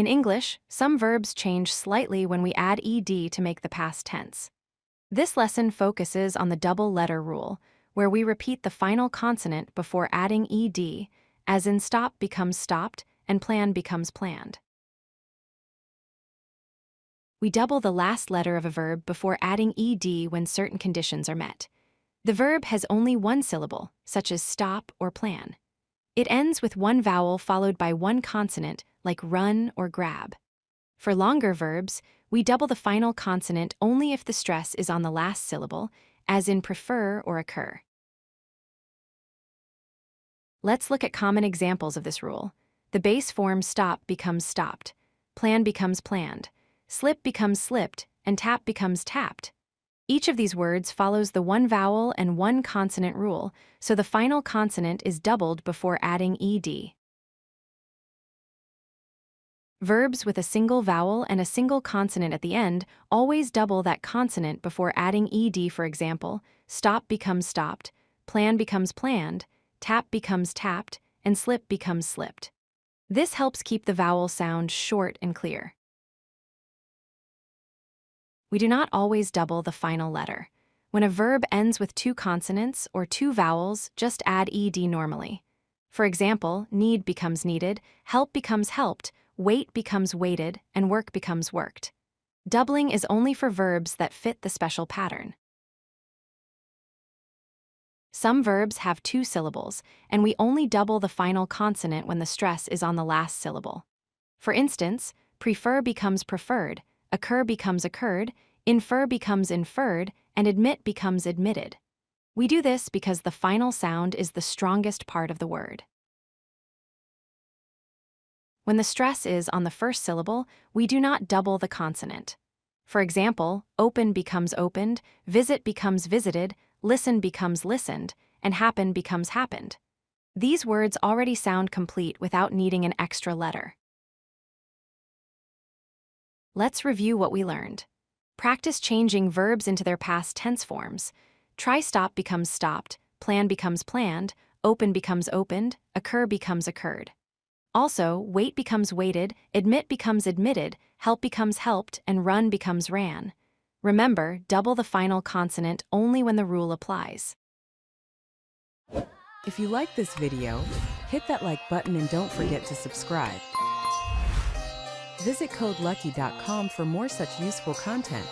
In English, some verbs change slightly when we add ed to make the past tense. This lesson focuses on the double letter rule, where we repeat the final consonant before adding ed, as in stop becomes stopped and plan becomes planned. We double the last letter of a verb before adding ed when certain conditions are met. The verb has only one syllable, such as stop or plan. It ends with one vowel followed by one consonant, like run or grab. For longer verbs, we double the final consonant only if the stress is on the last syllable, as in prefer or occur. Let's look at common examples of this rule. The base form stop becomes stopped, plan becomes planned, slip becomes slipped, and tap becomes tapped. Each of these words follows the one vowel and one consonant rule, so the final consonant is doubled before adding ed. Verbs with a single vowel and a single consonant at the end always double that consonant before adding ed. For example, stop becomes stopped, plan becomes planned, tap becomes tapped, and slip becomes slipped. This helps keep the vowel sound short and clear. We do not always double the final letter. When a verb ends with two consonants or two vowels, just add ed normally. For example, need becomes needed, help becomes helped, wait becomes waited, and work becomes worked. Doubling is only for verbs that fit the special pattern. Some verbs have two syllables, and we only double the final consonant when the stress is on the last syllable. For instance, prefer becomes preferred, occur becomes occurred, infer becomes inferred, and admit becomes admitted. We do this because the final sound is the strongest part of the word. When the stress is on the first syllable, we do not double the consonant. For example, open becomes opened, visit becomes visited, listen becomes listened, and happen becomes happened. These words already sound complete without needing an extra letter. Let's review what we learned. Practice changing verbs into their past tense forms. Try stop becomes stopped, plan becomes planned, open becomes opened, occur becomes occurred. Also, wait becomes waited, admit becomes admitted, help becomes helped, and run becomes ran. Remember, double the final consonant only when the rule applies. If you like this video, hit that like button and don't forget to subscribe. Visit codelucky.com for more such useful content.